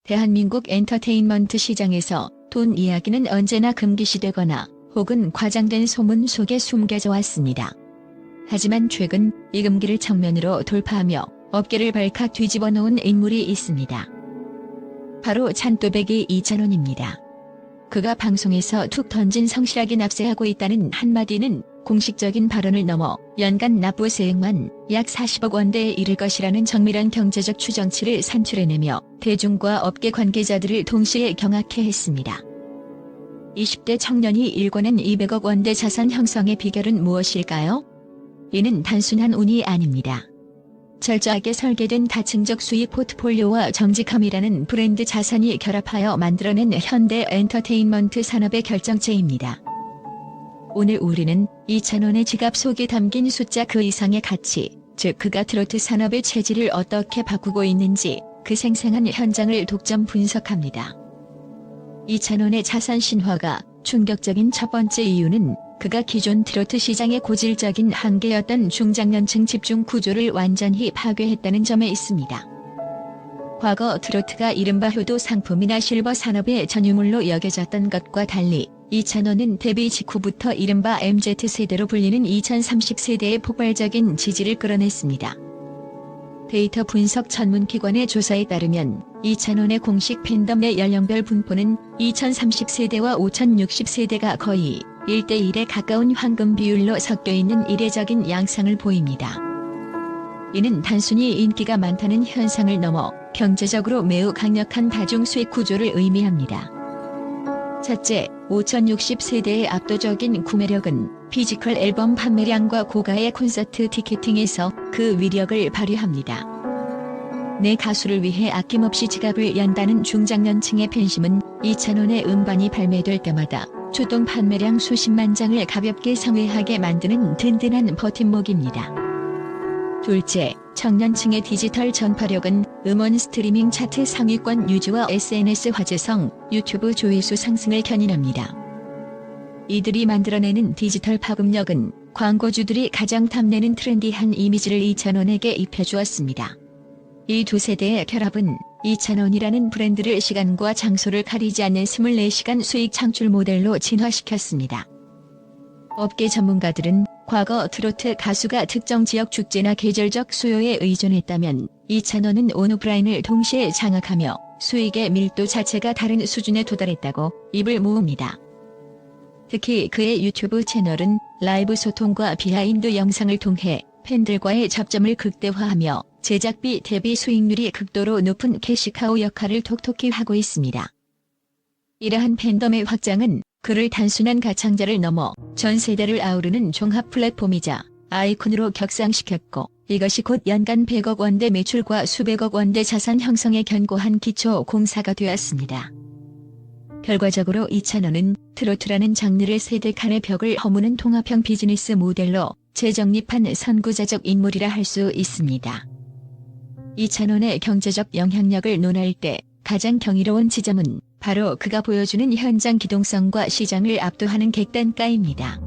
대한민국 엔터테인먼트 시장에서 돈 이야기는 언제나 금기시되거나 혹은 과장된 소문 속에 숨겨져 왔습니다. 하지만 최근 이 금기를 정면으로 돌파하며 업계를 발칵 뒤집어 놓은 인물이 있습니다. 바로 찬또배기 이찬원입니다. 그가 방송에서 툭 던진 성실하게 납세하고 있다는 한마디는 공식적인 발언을 넘어 연간 납부 세액만 약 40억 원대에 이를 것이라는 정밀한 경제적 추정치를 산출해내며 대중과 업계 관계자들을 동시에 경악해 했습니다. 20대 청년이 일궈낸 200억 원대 자산 형성의 비결은 무엇일까요? 이는 단순한 운이 아닙니다. 철저하게 설계된 다층적 수익 포트폴리오와 정직함이라는 브랜드 자산이 결합하여 만들어낸 현대 엔터테인먼트 산업의 결정체입니다. 오늘 우리는 이찬원의 지갑 속에 담긴 숫자 그 이상의 가치, 즉 그가 트로트 산업의 체질을 어떻게 바꾸고 있는지 그 생생한 현장을 독점 분석합니다. 이찬원의 자산 신화가 충격적인 첫 번째 이유는 그가 기존 트로트 시장의 고질적인 한계였던 중장년층 집중 구조를 완전히 파괴했다는 점에 있습니다. 과거 트로트가 이른바 효도 상품이나 실버 산업의 전유물로 여겨졌던 것과 달리 이찬원은 데뷔 직후부터 이른바 MZ세대로 불리는 2030세대의 폭발적인 지지를 끌어냈습니다. 데이터 분석 전문기관의 조사에 따르면 이찬원의 공식 팬덤 내 연령별 분포는 2030세대와 5060세대가 거의 1대1에 가까운 황금 비율로 섞여있는 이례적인 양상을 보입니다. 이는 단순히 인기가 많다는 현상을 넘어 경제적으로 매우 강력한 다중수익 구조를 의미합니다. 첫째, 5060세대의 압도적인 구매력은 피지컬 앨범 판매량과 고가의 콘서트 티켓팅에서 그 위력을 발휘합니다. 내 가수를 위해 아낌없이 지갑을 연다는 중장년층의 팬심은 이찬원의 음반이 발매될 때마다 초동 판매량 수십만 장을 가볍게 상회하게 만드는 든든한 버팀목입니다. 둘째, 청년층의 디지털 전파력은 음원 스트리밍 차트 상위권 유지와 SNS 화제성, 유튜브 조회수 상승을 견인합니다. 이들이 만들어내는 디지털 파급력은 광고주들이 가장 탐내는 트렌디한 이미지를 이찬원에게 입혀주었습니다. 이 두 세대의 결합은 이찬원이라는 브랜드를 시간과 장소를 가리지 않는 24시간 수익 창출 모델로 진화시켰습니다. 업계 전문가들은 과거 트로트 가수가 특정 지역 축제나 계절적 수요에 의존했다면 이찬원은 온 오프라인을 동시에 장악하며 수익의 밀도 자체가 다른 수준에 도달했다고 입을 모읍니다. 특히 그의 유튜브 채널은 라이브 소통과 비하인드 영상을 통해 팬들과의 접점을 극대화하며 제작비 대비 수익률이 극도로 높은 캐시카우 역할을 톡톡히 하고 있습니다. 이러한 팬덤의 확장은 그를 단순한 가창자를 넘어 전 세대를 아우르는 종합 플랫폼이자 아이콘으로 격상시켰고 이것이 곧 연간 100억 원대 매출과 수백억 원대 자산 형성에 견고한 기초 공사가 되었습니다. 결과적으로 이찬원은 트로트라는 장르를 세대간의 벽을 허무는 통합형 비즈니스 모델로 재정립한 선구자적 인물이라 할 수 있습니다. 이찬원의 경제적 영향력을 논할 때 가장 경이로운 지점은 바로 그가 보여주는 현장 기동성과 시장을 압도하는 객단가입니다.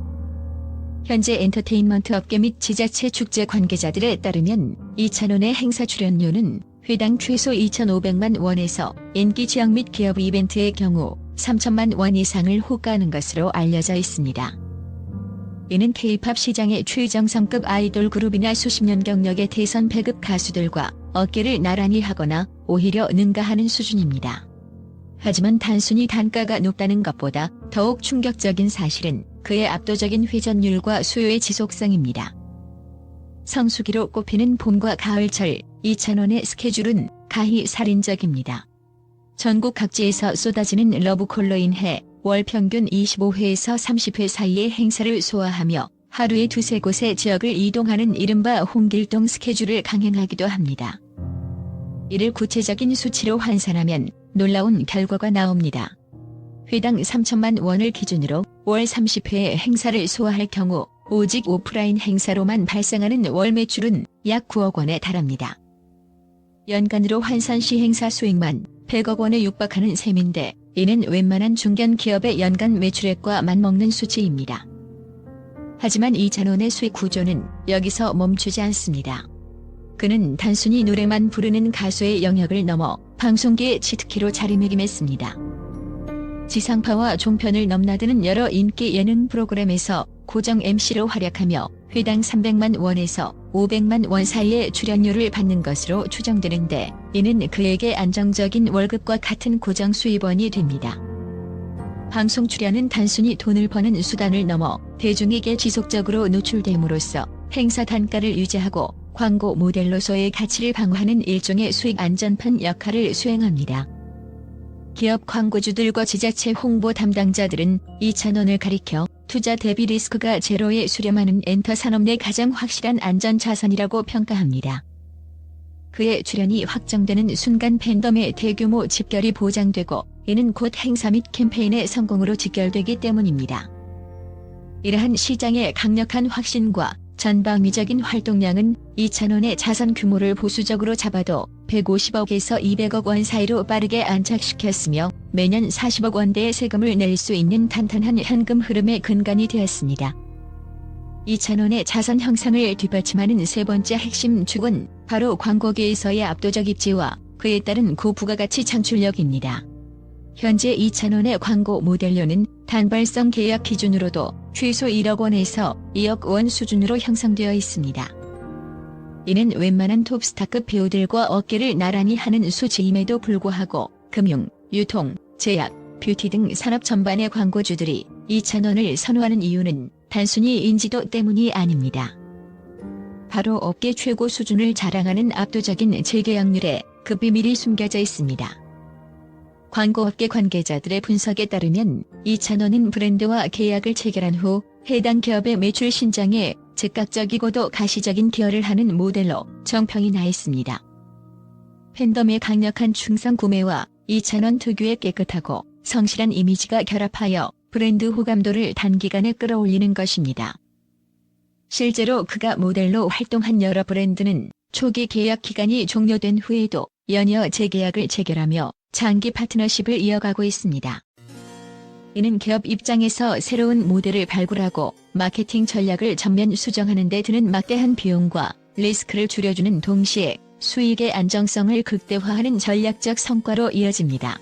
현재 엔터테인먼트 업계 및 지자체 축제 관계자들에 따르면 이찬원의 행사 출연료는 회당 최소 2,500만 원에서 인기 지역 및 기업 이벤트의 경우 3천만 원 이상을 호가하는 것으로 알려져 있습니다. 이는 K-팝 시장의 최정상급 아이돌 그룹이나 수십 년 경력의 대선 배급 가수들과 어깨를 나란히 하거나 오히려 능가하는 수준입니다. 하지만 단순히 단가가 높다는 것보다 더욱 충격적인 사실은 그의 압도적인 회전율과 수요의 지속성입니다. 성수기로 꼽히는 봄과 가을철, 이찬원의 스케줄은 가히 살인적입니다. 전국 각지에서 쏟아지는 러브콜로 인해 월 평균 25회에서 30회 사이의 행사를 소화하며 하루에 두세 곳의 지역을 이동하는 이른바 홍길동 스케줄을 강행하기도 합니다. 이를 구체적인 수치로 환산하면 놀라운 결과가 나옵니다. 회당 3천만 원을 기준으로 월 30회의 행사를 소화할 경우 오직 오프라인 행사로만 발생하는 월 매출은 약 9억 원에 달합니다. 연간으로 환산 시 행사 수익만 100억 원에 육박하는 셈인데 이는 웬만한 중견 기업의 연간 매출액과 맞먹는 수치입니다. 하지만 이찬원의 수익 구조는 여기서 멈추지 않습니다. 그는 단순히 노래만 부르는 가수의 영역을 넘어 방송계의 치트키로 자리매김했습니다. 지상파와 종편을 넘나드는 여러 인기 예능 프로그램에서 고정 MC로 활약하며 회당 300만 원에서 500만 원 사이의 출연료를 받는 것으로 추정되는데, 이는 그에게 안정적인 월급과 같은 고정 수입원이 됩니다. 방송 출연은 단순히 돈을 버는 수단을 넘어 대중에게 지속적으로 노출됨으로써 행사 단가를 유지하고 광고 모델로서의 가치를 방어하는 일종의 수익 안전판 역할을 수행합니다. 기업 광고주들과 지자체 홍보 담당자들은 이 찬원을 가리켜 투자 대비 리스크가 제로에 수렴하는 엔터 산업 내 가장 확실한 안전 자산이라고 평가합니다. 그의 출연이 확정되는 순간 팬덤의 대규모 집결이 보장되고, 이는 곧 행사 및 캠페인의 성공으로 직결되기 때문입니다. 이러한 시장의 강력한 확신과 전방위적인 활동량은 이찬원의 자산 규모를 보수적으로 잡아도 150억에서 200억 원 사이로 빠르게 안착시켰으며, 매년 40억 원대의 세금을 낼 수 있는 탄탄한 현금 흐름의 근간이 되었습니다. 이찬원의 자산 형상을 뒷받침하는 세 번째 핵심 축은 바로 광고계에서의 압도적 입지와 그에 따른 고부가가치 창출력입니다. 현재 이찬원의 광고 모델료는 단발성 계약 기준으로도 최소 1억 원에서 2억 원 수준으로 형성되어 있습니다. 이는 웬만한 톱스타급 배우들과 어깨를 나란히 하는 수치임에도 불구하고 금융, 유통, 제약, 뷰티 등 산업 전반의 광고주들이 이찬원을 선호하는 이유는 단순히 인지도 때문이 아닙니다. 바로 업계 최고 수준을 자랑하는 압도적인 재계약률에 그 비밀이 숨겨져 있습니다. 광고업계 관계자들의 분석에 따르면 이찬원은 브랜드와 계약을 체결한 후 해당 기업의 매출 신장에 즉각적이고도 가시적인 기여를 하는 모델로 정평이 나 있습니다. 팬덤의 강력한 충성 구매와 이찬원 특유의 깨끗하고 성실한 이미지가 결합하여 브랜드 호감도를 단기간에 끌어올리는 것입니다. 실제로 그가 모델로 활동한 여러 브랜드는 초기 계약 기간이 종료된 후에도 연이어 재계약을 체결하며 장기 파트너십을 이어가고 있습니다. 이는 기업 입장에서 새로운 모델을 발굴하고 마케팅 전략을 전면 수정하는 데 드는 막대한 비용과 리스크를 줄여주는 동시에 수익의 안정성을 극대화하는 전략적 성과로 이어집니다.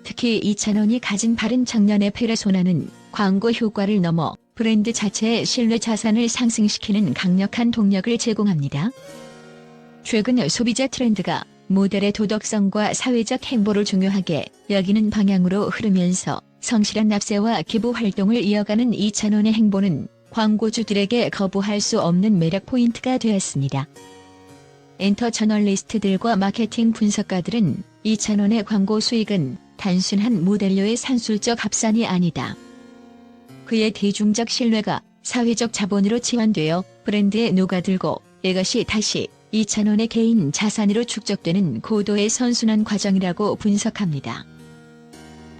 특히 이찬원이 가진 바른 청년의 페르소나는 광고 효과를 넘어 브랜드 자체의 신뢰 자산을 상승시키는 강력한 동력을 제공합니다. 최근 소비자 트렌드가 모델의 도덕성과 사회적 행보를 중요하게 여기는 방향으로 흐르면서 성실한 납세와 기부 활동을 이어가는 이찬원의 행보는 광고주들에게 거부할 수 없는 매력 포인트가 되었습니다. 엔터 저널리스트들과 마케팅 분석가들은 이찬원의 광고 수익은 단순한 모델료의 산술적 합산이 아니다. 그의 대중적 신뢰가 사회적 자본으로 치환되어 브랜드에 녹아들고 이것이 다시 이찬원의 개인 자산으로 축적되는 고도의 선순환 과정이라고 분석합니다.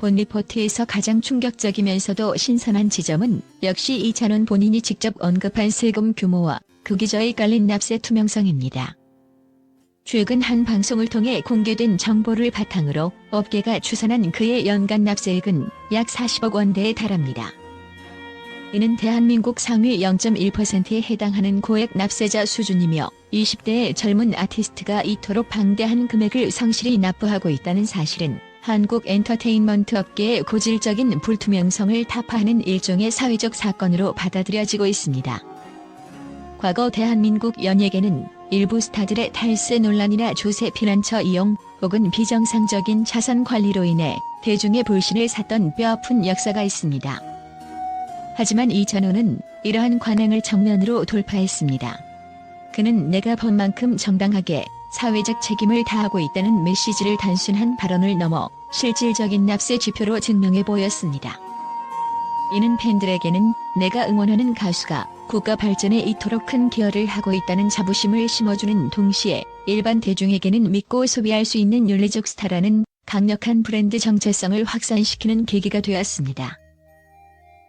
본 리포트에서 가장 충격적이면서도 신선한 지점은 역시 이찬원 본인이 직접 언급한 세금 규모와 그 기저에 깔린 납세 투명성입니다. 최근 한 방송을 통해 공개된 정보를 바탕으로 업계가 추산한 그의 연간 납세액은 약 40억 원대에 달합니다. 이는 대한민국 상위 0.1%에 해당하는 고액 납세자 수준이며 20대의 젊은 아티스트가 이토록 방대한 금액을 성실히 납부하고 있다는 사실은 한국 엔터테인먼트 업계의 고질적인 불투명성을 타파하는 일종의 사회적 사건으로 받아들여지고 있습니다. 과거 대한민국 연예계는 일부 스타들의 탈세 논란이나 조세 피난처 이용 혹은 비정상적인 자산 관리로 인해 대중의 불신을 샀던 뼈아픈 역사가 있습니다. 하지만 이찬원은 이러한 관행을 정면으로 돌파했습니다. 그는 내가 번 만큼 정당하게 사회적 책임을 다하고 있다는 메시지를 단순한 발언을 넘어 실질적인 납세 지표로 증명해 보였습니다. 이는 팬들에게는 내가 응원하는 가수가 국가 발전에 이토록 큰 기여를 하고 있다는 자부심을 심어주는 동시에 일반 대중에게는 믿고 소비할 수 있는 윤리적 스타라는 강력한 브랜드 정체성을 확산시키는 계기가 되었습니다.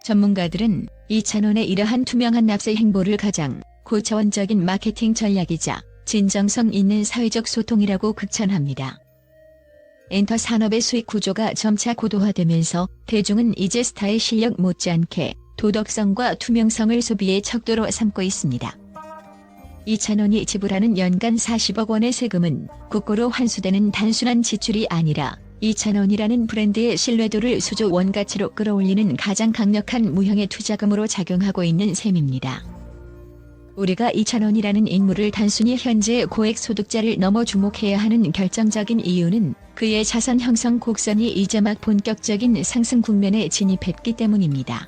전문가들은 이찬원의 이러한 투명한 납세 행보를 가장 고차원적인 마케팅 전략이자 진정성 있는 사회적 소통이라고 극찬합니다. 엔터 산업의 수익 구조가 점차 고도화되면서 대중은 이제 스타의 실력 못지않게 도덕성과 투명성을 소비의 척도로 삼고 있습니다. 이찬원이 지불하는 연간 40억 원의 세금은 국고로 환수되는 단순한 지출이 아니라 이찬원이라는 브랜드의 신뢰도를 수조 원 가치로 끌어올리는 가장 강력한 무형의 투자금으로 작용하고 있는 셈입니다. 우리가 이찬원이라는 인물을 단순히 현재의 고액 소득자를 넘어 주목해야 하는 결정적인 이유는 그의 자산 형성 곡선이 이제 막 본격적인 상승 국면에 진입했기 때문입니다.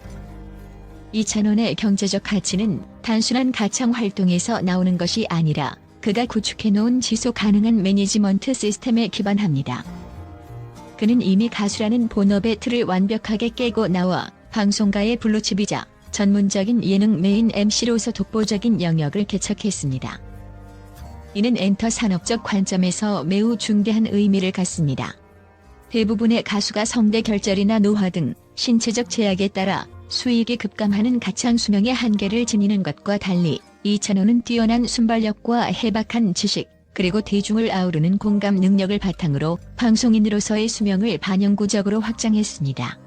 이찬원의 경제적 가치는 단순한 가창 활동에서 나오는 것이 아니라 그가 구축해놓은 지속 가능한 매니지먼트 시스템에 기반합니다. 그는 이미 가수라는 본업의 틀을 완벽하게 깨고 나와 방송가의 블루칩이자 전문적인 예능 메인 MC로서 독보적인 영역을 개척했습니다. 이는 엔터 산업적 관점에서 매우 중대한 의미를 갖습니다. 대부분의 가수가 성대 결절이나 노화 등 신체적 제약에 따라 수익이 급감하는 가창 수명의 한계를 지니는 것과 달리 이찬원은 뛰어난 순발력과 해박한 지식, 그리고 대중을 아우르는 공감 능력을 바탕으로 방송인으로서의 수명을 반영구적으로 확장했습니다.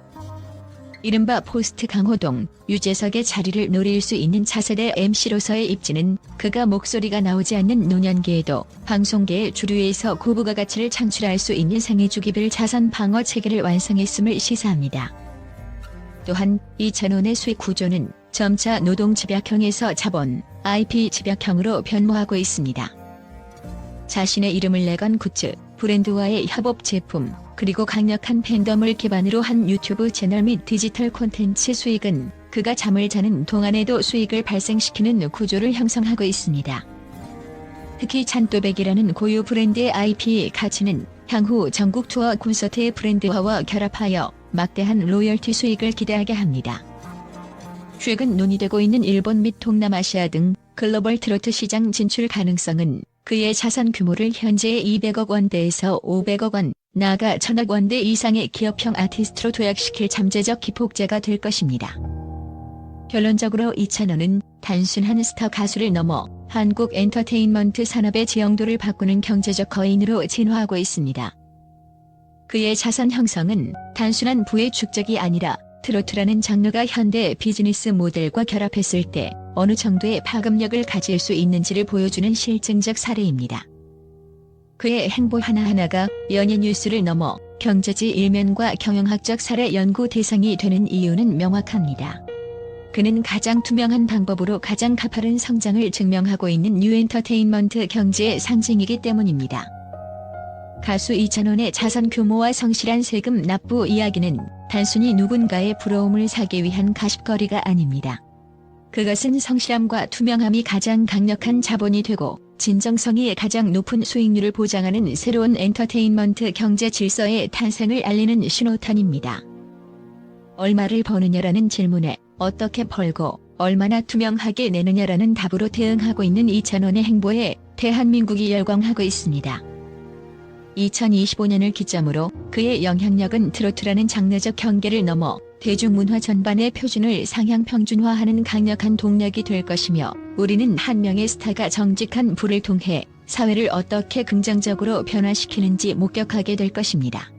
이른바 포스트 강호동, 유재석의 자리를 노릴 수 있는 차세대 MC로서의 입지는 그가 목소리가 나오지 않는 노년기에도 방송계의 주류에서 고부가 가치를 창출할 수 있는 생애주기별 자산 방어 체계를 완성했음을 시사합니다. 또한 이찬원의 수익 구조는 점차 노동 집약형에서 자본, IP 집약형으로 변모하고 있습니다. 자신의 이름을 내건 굿즈, 브랜드와의 협업 제품, 그리고 강력한 팬덤을 기반으로 한 유튜브 채널 및 디지털 콘텐츠 수익은 그가 잠을 자는 동안에도 수익을 발생시키는 구조를 형성하고 있습니다. 특히 찬또백이라는 고유 브랜드의 IP 가치는 향후 전국 투어 콘서트의 브랜드화와 결합하여 막대한 로열티 수익을 기대하게 합니다. 최근 논의되고 있는 일본 및 동남아시아 등 글로벌 트로트 시장 진출 가능성은 그의 자산 규모를 현재의 200억 원대에서 500억 원, 나아가 1000억 원대 이상의 기업형 아티스트로 도약시킬 잠재적 기폭제가 될 것입니다. 결론적으로 이찬원은 단순한 스타 가수를 넘어 한국 엔터테인먼트 산업의 지형도를 바꾸는 경제적 거인으로 진화하고 있습니다. 그의 자산 형성은 단순한 부의 축적이 아니라 트로트라는 장르가 현대 비즈니스 모델과 결합했을 때 어느 정도의 파급력을 가질 수 있는지를 보여주는 실증적 사례입니다. 그의 행보 하나하나가 연예 뉴스를 넘어 경제지 일면과 경영학적 사례 연구 대상이 되는 이유는 명확합니다. 그는 가장 투명한 방법으로 가장 가파른 성장을 증명하고 있는 뉴엔터테인먼트 경제의 상징이기 때문입니다. 가수 이찬원의 자산 규모와 성실한 세금 납부 이야기는 단순히 누군가의 부러움을 사기 위한 가십거리가 아닙니다. 그것은 성실함과 투명함이 가장 강력한 자본이 되고 진정성이 가장 높은 수익률을 보장하는 새로운 엔터테인먼트 경제 질서의 탄생을 알리는 신호탄입니다. 얼마를 버느냐라는 질문에 어떻게 벌고 얼마나 투명하게 내느냐라는 답으로 대응하고 있는 이찬원의 행보에 대한민국이 열광하고 있습니다. 2025년을 기점으로 그의 영향력은 트로트라는 장르적 경계를 넘어 대중문화 전반의 표준을 상향 평준화하는 강력한 동력이 될 것이며 우리는 한 명의 스타가 정직한 부를 통해 사회를 어떻게 긍정적으로 변화시키는지 목격하게 될 것입니다.